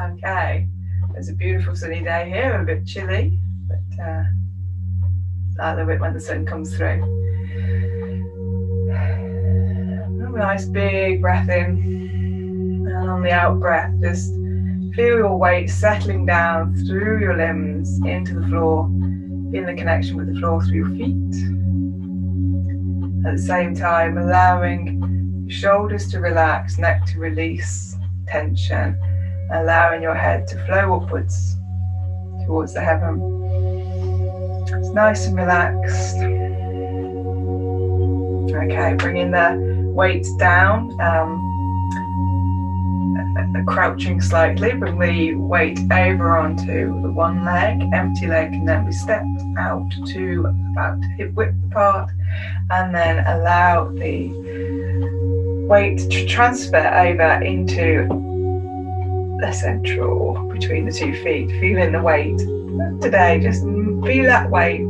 Okay, it's a beautiful sunny day here, a bit chilly, but I love it when the sun comes through. A nice big breath in, and on the out breath, just feel your weight settling down through your limbs into the floor, feeling the connection with the floor through your feet. At the same time, allowing your shoulders to relax, neck to release tension, allowing your head to flow upwards towards the heaven. It's nice and relaxed. Okay, bringing the weight down, crouching slightly, bring the weight over onto the one leg, empty leg, and then we step out to about hip width apart, and then allow the weight to transfer over into the central between the 2 feet, feeling the weight. Today, just feel that weight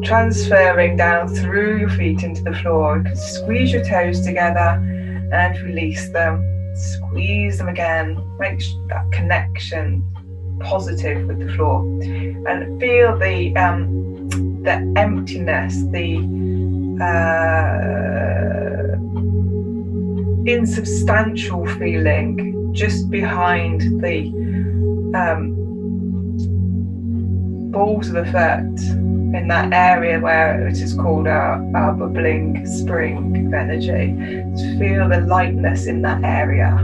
transferring down through your feet into the floor. You can squeeze your toes together and release them. Squeeze them again. Make that connection positive with the floor, and feel the emptiness, the insubstantial feeling just behind the balls of the foot, in that area where it is called our bubbling spring of energy. Just feel the lightness in that area,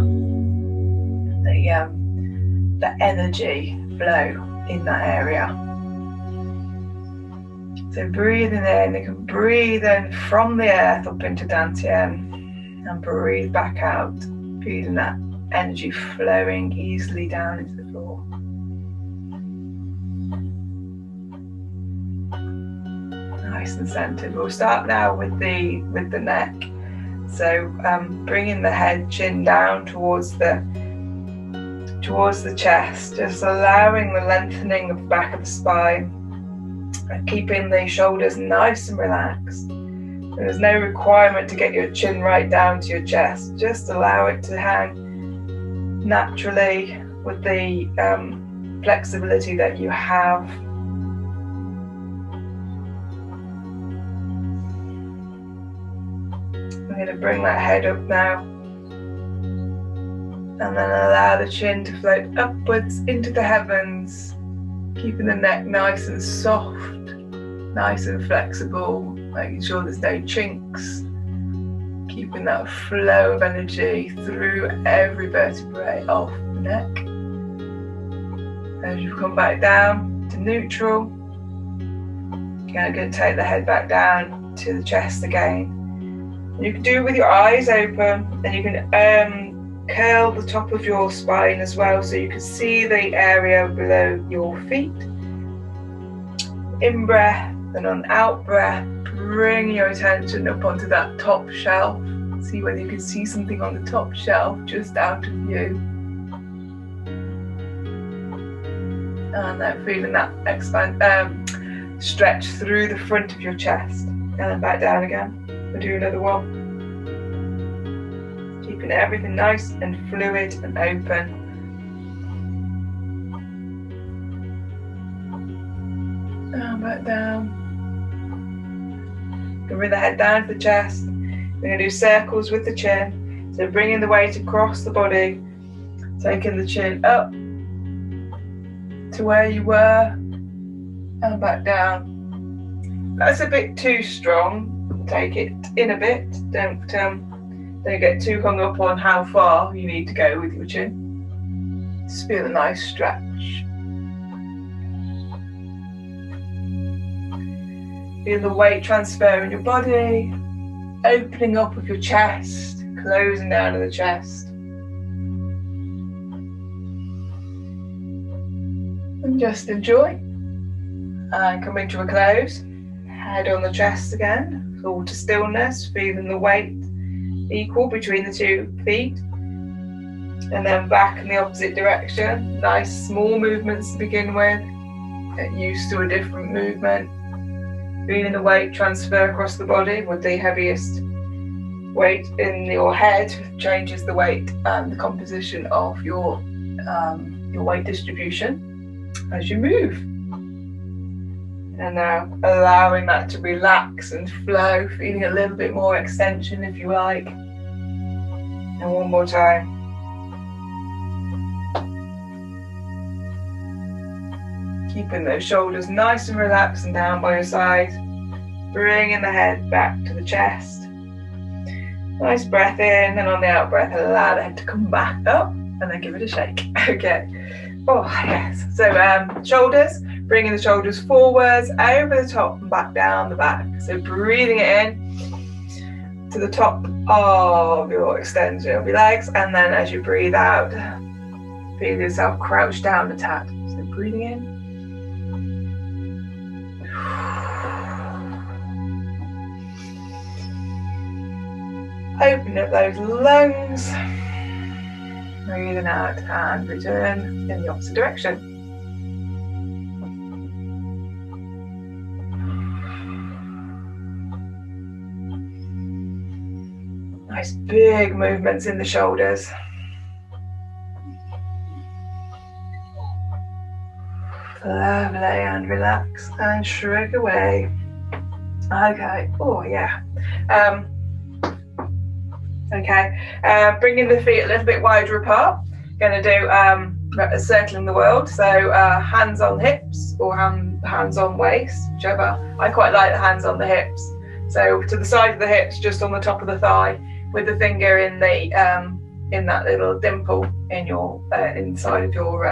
the energy flow in that area. So breathing in, you can breathe in from the earth up into Dantian, and breathe back out, feeling that energy flowing easily down into the floor. Nice and centered. We'll start now with the neck. So bringing the head, chin down towards the chest, just allowing the lengthening of the back of the spine, and keeping the shoulders nice and relaxed. There's no requirement to get your chin right down to your chest. Just allow it to hang naturally with the flexibility that you have. I'm going to bring that head up now, and then allow the chin to float upwards into the heavens, keeping the neck nice and soft, nice and flexible, making sure there's no chinks, keeping that flow of energy through every vertebrae of the neck. As you come back down to neutral, you're going to take the head back down to the chest again. You can do it with your eyes open, and you can curl the top of your spine as well, so you can see the area below your feet. In breath, and on out breath, bring your attention up onto that top shelf. See whether you can see something on the top shelf just out of view. And then feeling that stretch through the front of your chest, and then back down again. We'll do another one. Keeping everything nice and fluid and open. And back down. Bring the head down to the chest. We're going to do circles with the chin. So bringing the weight across the body, taking the chin up to where you were, and back down. That's a bit too strong. Take it in a bit. Don't get too hung up on how far you need to go with your chin. Just feel a nice stretch. Feel the weight transfer in your body, opening up of your chest, closing down of the chest. And just enjoy. And coming to a close. Head on the chest again. All to stillness, feeling the weight equal between the 2 feet, and then back in the opposite direction. Nice small movements to begin with. Get used to a different movement. Feeling the weight transfer across the body with the heaviest weight in your head changes the weight and the composition of your weight distribution as you move. And now allowing that to relax and flow, feeling a little bit more extension if you like. And one more time. Keeping those shoulders nice and relaxed and down by your side. Bringing the head back to the chest. Nice breath in, and on the out breath, allow the head to come back up, and then give it a shake. Okay. Oh, yes. So shoulders, bringing the shoulders forwards, over the top and back down the back. So breathing it in to the top of your extension of your legs, and then as you breathe out, feel yourself crouch down a tad. So breathing in. Open up those lungs, breathing out and return in the opposite direction. Nice big movements in the shoulders. Lovely, and relax and shrug away. Okay, oh yeah. Okay, bringing the feet a little bit wider apart. Going to do a circle in the world. So hands on hips or hands on waist, whichever. I quite like the hands on the hips. So to the side of the hips, just on the top of the thigh, with the finger in the in that little dimple in your inside of your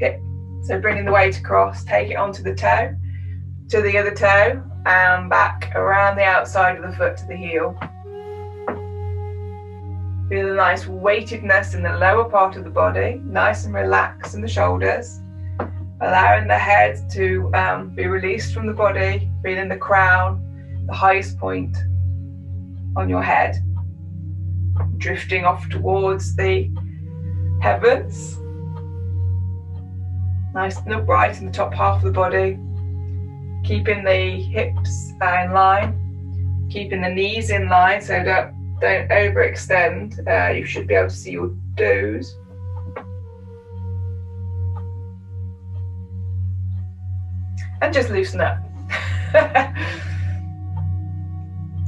hip. So bringing the weight across, take it onto the toe, to the other toe, and back around the outside of the foot to the heel. Feel a nice weightedness in the lower part of the body, nice and relaxed in the shoulders, allowing the head to be released from the body, feeling the crown, the highest point on your head, drifting off towards the heavens, nice and upright in the top half of the body, keeping the hips in line, keeping the knees in line so don't overextend. You should be able to see your toes. And just loosen up.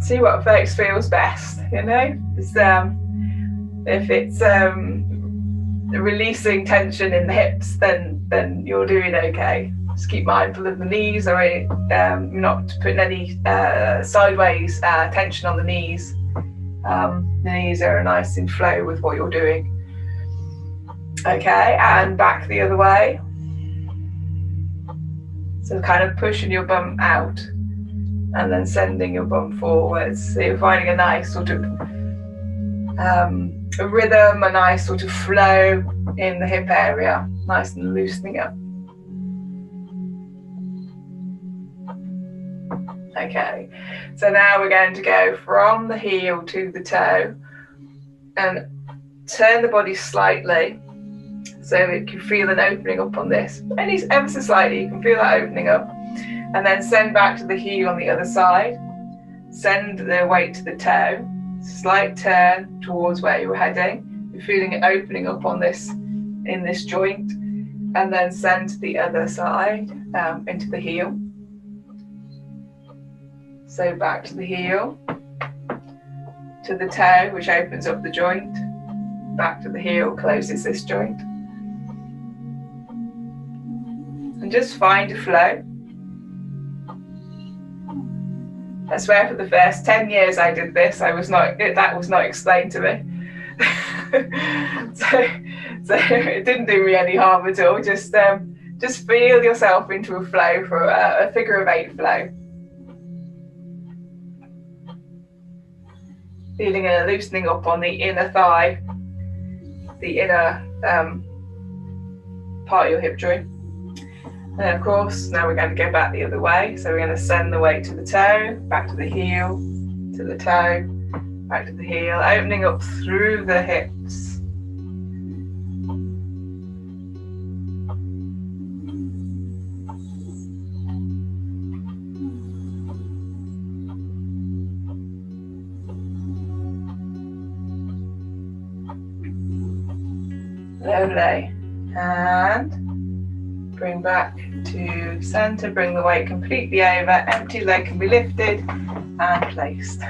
See what face feels best, you know? If it's releasing tension in the hips, then you're doing okay. Just keep mindful of the knees, or you're not putting any sideways tension on the knees. The knees are nice in flow with what you're doing. Okay, and back the other way. So kind of pushing your bum out and then sending your bum forwards. So you're finding a nice sort of a rhythm, a nice sort of flow in the hip area, nice and loosening up. Okay, so now we're going to go from the heel to the toe and turn the body slightly so that you can feel an opening up on this. Only ever so slightly, you can feel that opening up. And then send back to the heel on the other side. Send the weight to the toe. Slight turn towards where you were heading. You're feeling it opening up on this, in this joint. And then send to the other side, into the heel. So back to the heel, to the toe, which opens up the joint. Back to the heel, closes this joint. And just find a flow. I swear for the first 10 years I did this, that was not explained to me. so it didn't do me any harm at all. Just feel yourself into a flow, for a figure of 8 flow. Feeling a loosening up on the inner thigh, the inner part of your hip joint. And of course, now we're going to go back the other way. So we're going to send the weight to the toe, back to the heel, to the toe, back to the heel, opening up through the hips. Lovely. And bring back to center, bring the weight completely over, empty leg can be lifted and placed.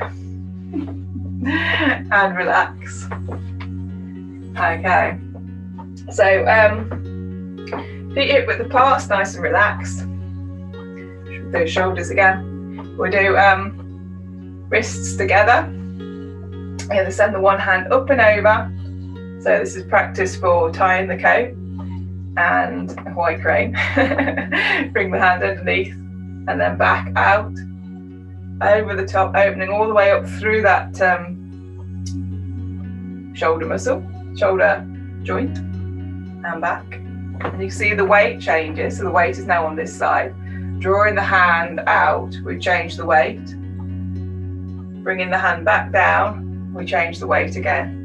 And relax. Okay. So feet hip width apart, nice and relaxed. Those shoulders again. We'll do wrists together. Either send the one hand up and over. So this is practice for tying the coat and a white crane. Bring the hand underneath and then back out over the top, opening all the way up through that shoulder muscle, shoulder joint, and back. And you see the weight changes, so the weight is now on this side. Drawing the hand out, we change the weight. Bringing the hand back down, we change the weight again.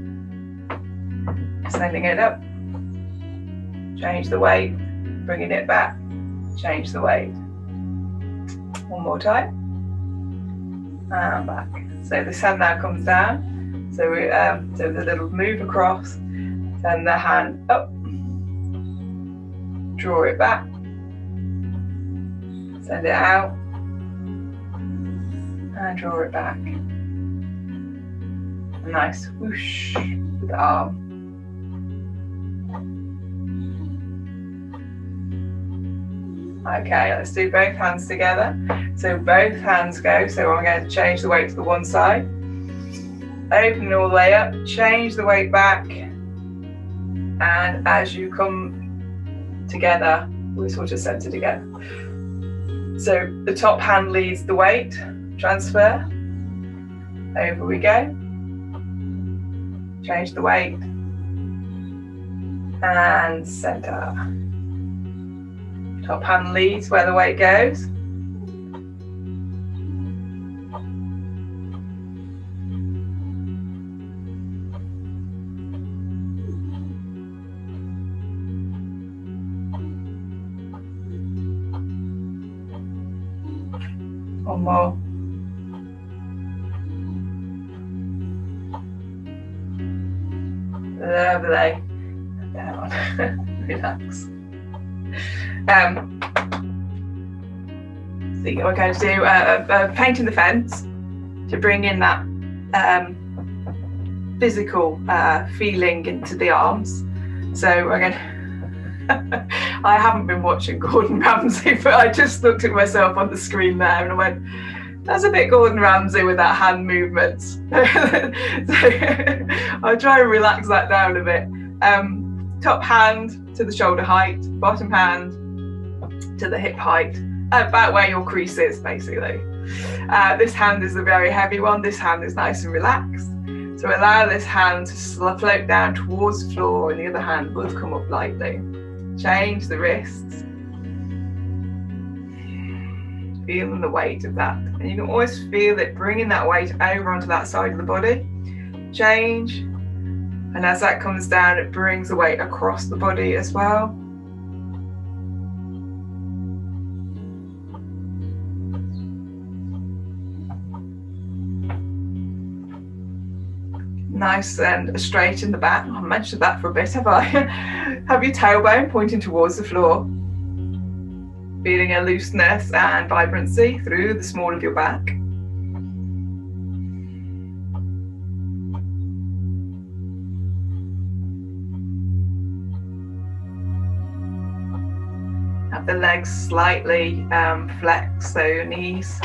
Sending it up, change the weight, bringing it back, change the weight. One more time, and back. So this hand now comes down. So we so the little move across, send the hand up, draw it back, send it out, and draw it back. A nice whoosh with the arm. Okay, let's do both hands together. So both hands go. So I'm going to change the weight to the one side. Open all the way up, change the weight back. And as you come together, we sort of center together. So the top hand leads the weight, transfer. Over we go. Change the weight. And center. Top hand leads where the weight goes. One more. Lovely. Down. Relax. So we're going to do painting the fence to bring in that physical feeling into the arms. So we're going to I haven't been watching Gordon Ramsay, but I just looked at myself on the screen there and I went, that's a bit Gordon Ramsay with that hand movement. So I'll try and relax that down a bit. Top hand to the shoulder height, bottom hand to the hip height, about where your crease is basically. This hand is a very heavy one, this hand is nice and relaxed. So allow this hand to float down towards the floor and the other hand will come up lightly. Change the wrists. Feeling the weight of that. And you can always feel it bringing that weight over onto that side of the body. Change. And as that comes down, it brings the weight across the body as well. Nice and straight in the back. I mentioned that for a bit, have I? Have your tailbone pointing towards the floor. Feeling a looseness and vibrancy through the small of your back. Have the legs slightly flexed, so your knees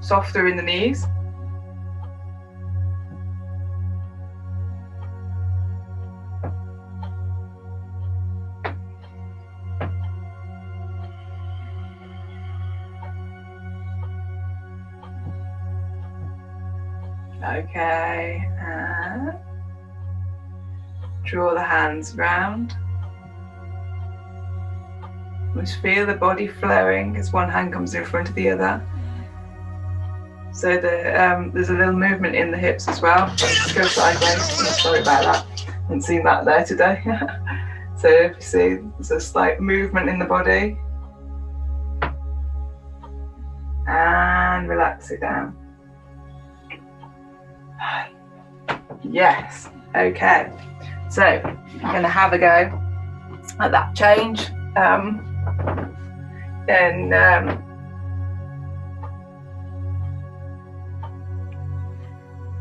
softer in the knees. Okay, and draw the hands round. Just feel the body flowing as one hand comes in front of the other. So there's a little movement in the hips as well. Just go sideways. Sorry about that. Haven't seen that there today. So if you see, there's a slight movement in the body. And relax it down. Yes. Okay. So I'm going to have a go at that change, then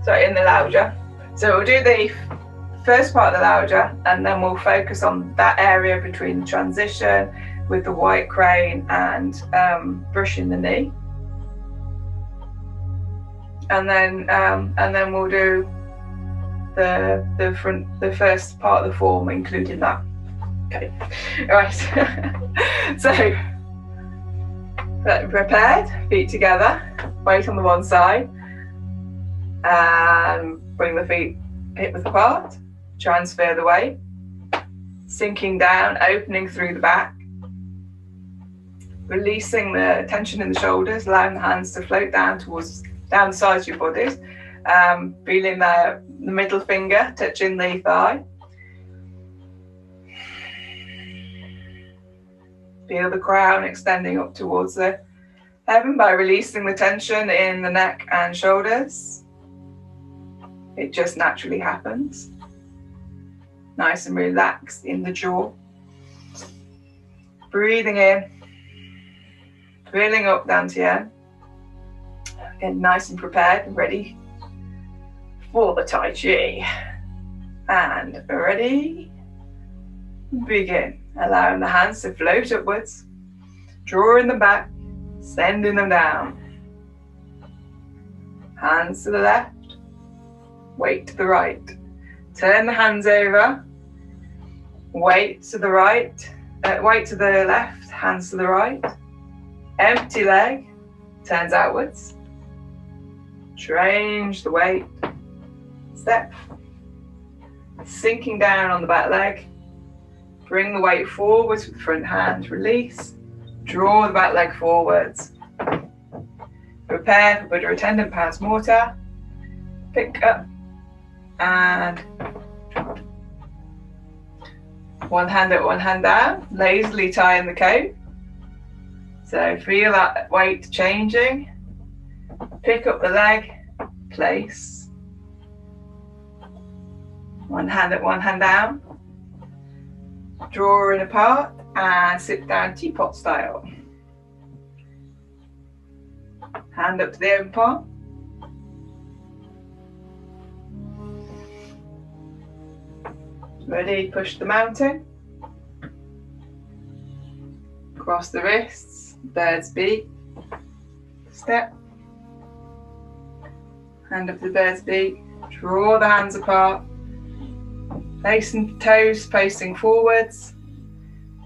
in the Laojia. So we'll do the first part of the Laojia, and then we'll focus on that area between the transition with the white crane and brushing the knee. And then we'll do the first part of the form, including that. Okay, right. So prepared, feet together, weight on the one side, and bring the feet hip width apart, transfer the weight, sinking down, opening through the back, releasing the tension in the shoulders, allowing the hands to float down the sides of your bodies, feeling the middle finger touching the thigh. Feel the crown extending up towards the heaven by releasing the tension in the neck and shoulders. It just naturally happens. Nice and relaxed in the jaw. Breathing in, filling up dantian. Again, nice and prepared and ready for the Tai Chi. And ready, begin. Allowing the hands to float upwards, drawing them back, sending them down. Hands to the left, weight to the right. Turn the hands over, weight to the right, weight to the left, hands to the right. Empty leg, turns outwards. Change the weight, step. Sinking down on the back leg. Bring the weight forwards with the front hand, release. Draw the back leg forwards. Prepare for Buddha attendant pars morta. Pick up and drop. One hand up, one hand down. Lazily tying the coat. So feel that weight changing. Pick up the leg, place. One hand up, one hand down. Draw it apart and sit down teapot style. Hand up to the open palm. Ready, push the mountain. Cross the wrists, bird's beak. Step. Hand up to the bird's beak. Draw the hands apart. Placing toes facing forwards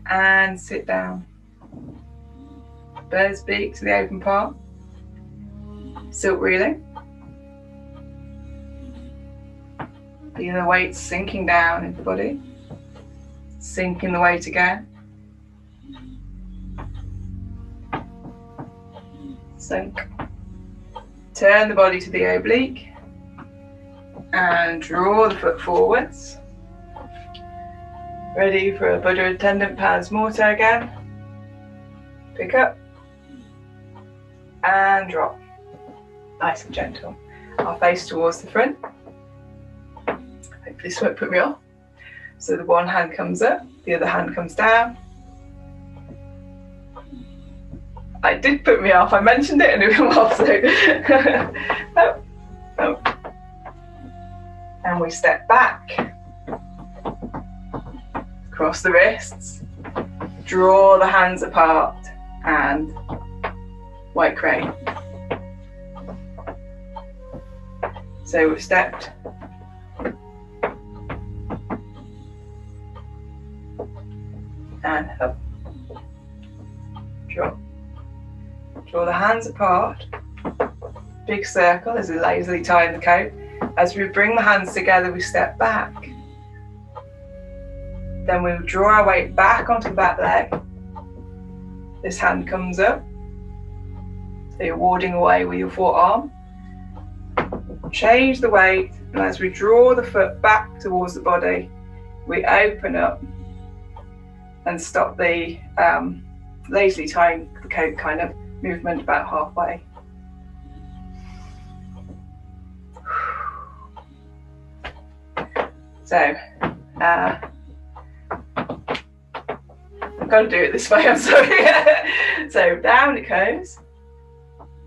and sit down. Bird's beak to the open palm. Silk reeling. Feel the weight sinking down into the body. Sinking the weight again. Sink. Turn the body to the oblique and draw the foot forwards. Ready for a Buddha attendant pars morta again. Pick up and drop. Nice and gentle. I'll face towards the front. Hopefully this won't put me off. So the one hand comes up, the other hand comes down. It did put me off. I mentioned it and it went off. So and we step back. Cross the wrists, draw the hands apart and white crane. So we've stepped and up, drop. Draw the hands apart, big circle as we lazily tie in the coat. As we bring the hands together, we step back. Then we'll draw our weight back onto the back leg. This hand comes up. So you're warding away with your forearm. Change the weight, and as we draw the foot back towards the body, we open up and stop the lazily tying the coat kind of movement about halfway. So got to do it this way, I'm sorry. So down it goes.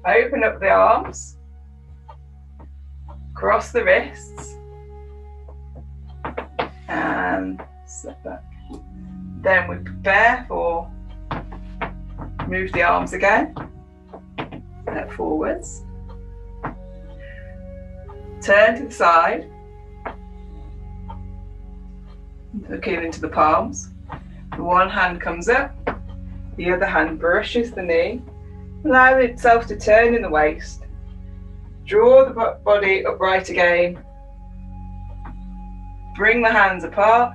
Open up the arms. Cross the wrists. And step back. Then we prepare for move the arms again. Step forwards. Turn to the side. Looking into the palms. The one hand comes up, the other hand brushes the knee. Allow itself to turn in the waist. Draw the body upright again. Bring the hands apart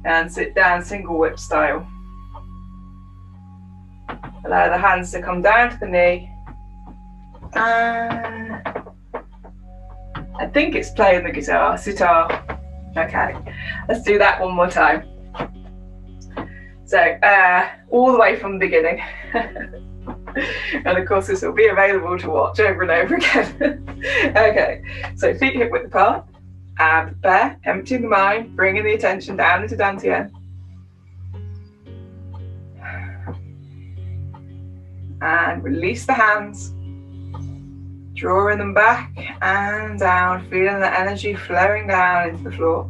and sit down single whip style. Allow the hands to come down to the knee. And I think it's playing the guitar, sitar. Okay, let's do that one more time. So, all the way from the beginning. And of course this will be available to watch over and over again. Okay, so feet hip width apart. And prepare, emptying the mind, bringing the attention down into dantian. And release the hands. Drawing them back and down, feeling the energy flowing down into the floor.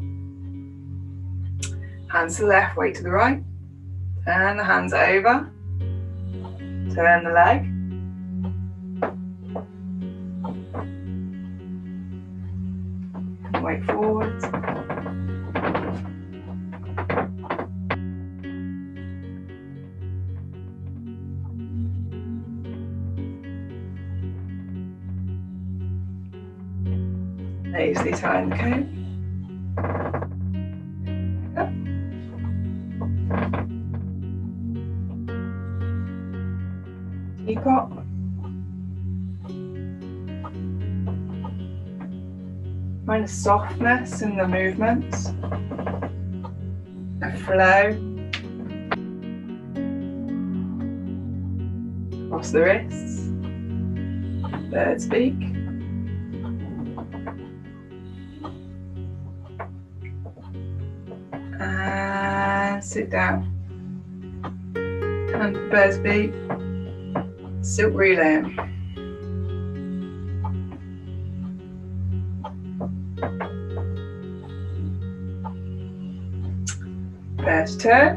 Hands to the left, weight to the right. Turn the hands over. Turn the leg. Weight forwards. Lazily tie the coat. Teapot. Find a softness in the movements, a flow. Cross the wrists, bird's beak. And sit down. And bird's beak, silk relay. Prepare to turn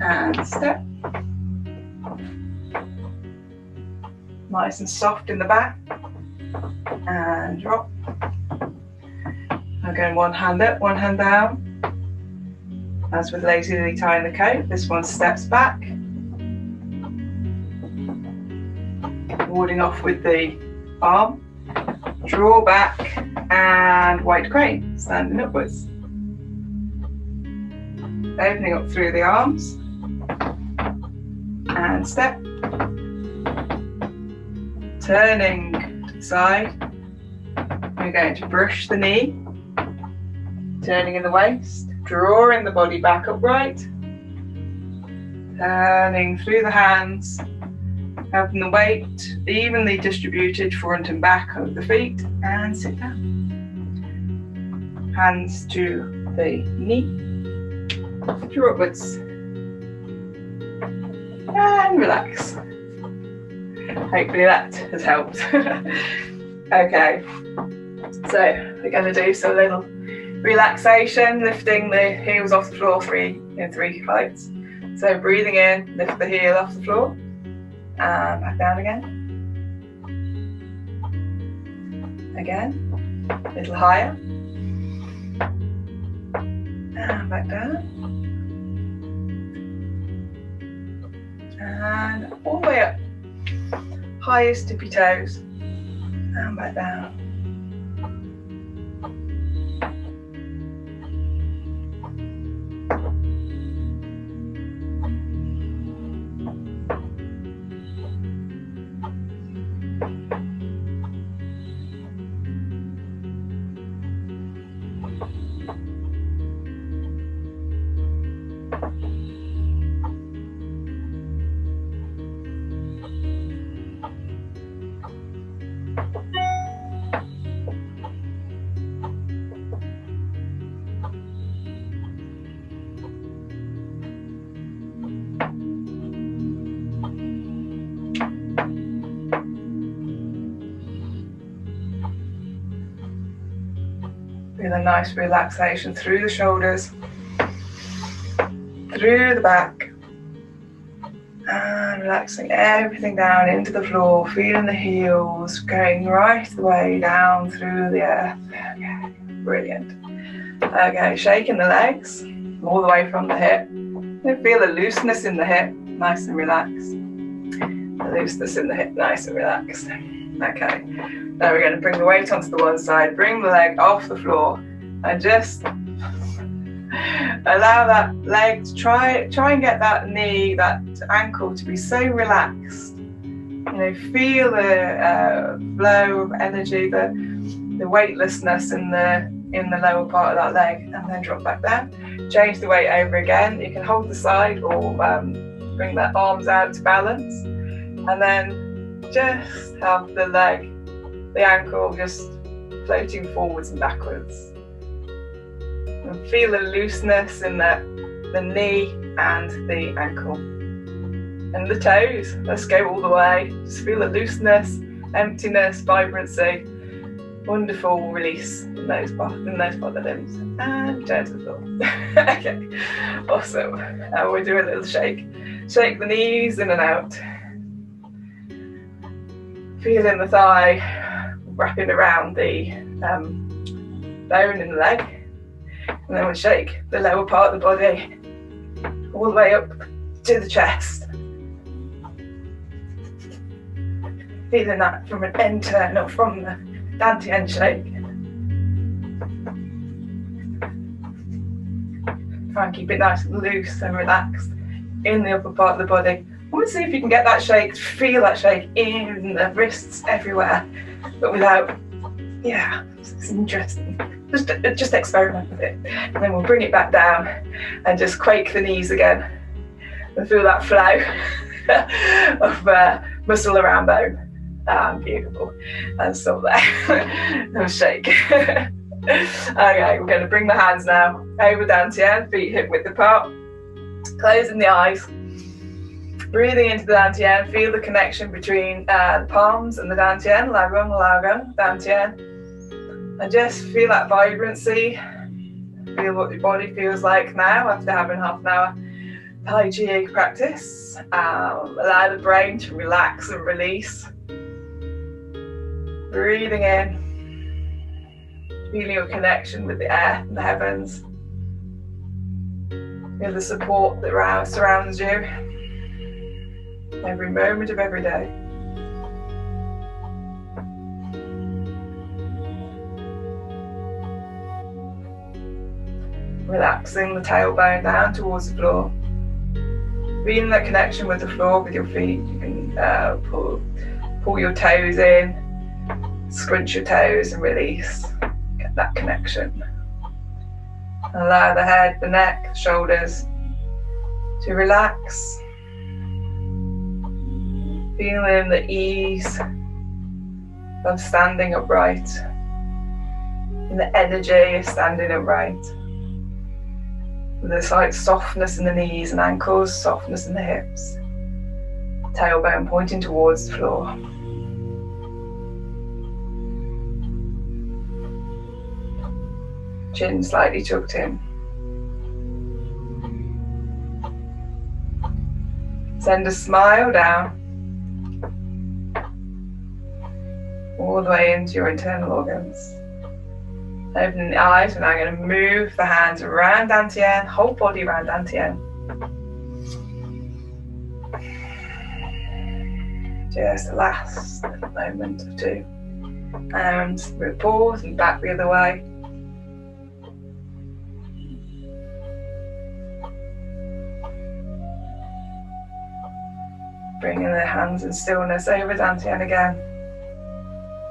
and step. Nice and soft in the back. And drop. Again, one hand up, one hand down. As with lazily tying the coat, this one steps back. Warding off with the arm. Draw back and white crane, standing upwards. Opening up through the arms and step. Turning to the side. We're going to brush the knee. Turning in the waist. Drawing the body back upright. Turning through the hands. Having the weight evenly distributed front and back of the feet. And sit down. Hands to the knee. Draw upwards and relax. Hopefully that has helped. Okay, so we're going to do some little relaxation, lifting the heels off the floor in three flights. So breathing in, lift the heel off the floor and back down again. Again, a little higher and back down. And all the way up, highest tippy toes, and back down. Feel a nice relaxation through the shoulders, through the back, and relaxing everything down into the floor, feeling the heels going right the way down through the earth. Okay, brilliant. Okay, shaking the legs all the way from the hip. Feel the looseness in the hip, nice and relaxed. The looseness in the hip, nice and relaxed. Okay, now we're going to bring the weight onto the one side, bring the leg off the floor, and just allow that leg to try and get that knee, that ankle to be so relaxed. You know, feel the flow of energy, the weightlessness in the lower part of that leg, and then drop back down. Change the weight over again. You can hold the side or bring the arms out to balance, and then just have the leg, the ankle just floating forwards and backwards. And feel the looseness in the knee and the ankle. And the toes, let's go all the way. Just feel the looseness, emptiness, vibrancy. Wonderful release in those part of the limbs. And turn to the floor. Okay, awesome. Now we'll do a little shake. Shake the knees in and out. Feeling the thigh wrapping around the bone in the leg. And then we'll shake the lower part of the body all the way up to the chest. Feeling that from an internal, from the Dantian shake. Try and keep it nice and loose and relaxed in the upper part of the body. I want to see if you can get that shake, feel that shake in the wrists everywhere, but without, yeah, it's interesting. Just experiment with it. And then we'll bring it back down and just quake the knees again and feel that flow of muscle around bone. Beautiful. And stop there. No shake. Okay, we're going to bring the hands now over Dantian, feet hip width apart, closing the eyes. Breathing into the Dantian, feel the connection between the palms and the Dantian, Laojia, Dantian, and just feel that vibrancy. Feel what your body feels like now after having half an hour Tai Chi practice. Allow the brain to relax and release. Breathing in, feeling your connection with the earth and the heavens. Feel the support that surrounds you every moment of every day. Relaxing the tailbone down towards the floor. Feeling that connection with the floor with your feet. You can pull your toes in, scrunch your toes and release. Get that connection. Allow the head, the neck, the shoulders to relax. Feeling the ease of standing upright, and the energy of standing upright. With a slight softness in the knees and ankles, softness in the hips. Tailbone pointing towards the floor. Chin slightly tucked in. Send a smile down all the way into your internal organs. Opening the eyes, we're now going to move the hands around Dantian, whole body around Dantian. Just the last moment or two. And we'll pause and back the other way. Bringing the hands in stillness over Dantian again.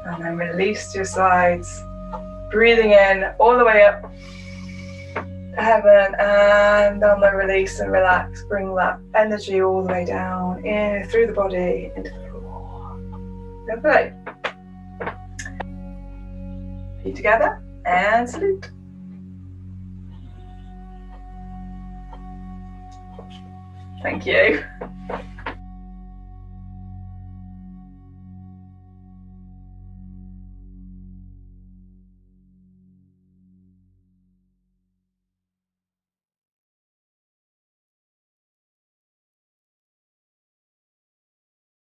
And then release to your sides. Breathing in all the way up to heaven, and on the release and relax, bring that energy all the way down, in through the body, into the floor. Lovely. Feet together and salute. Thank you.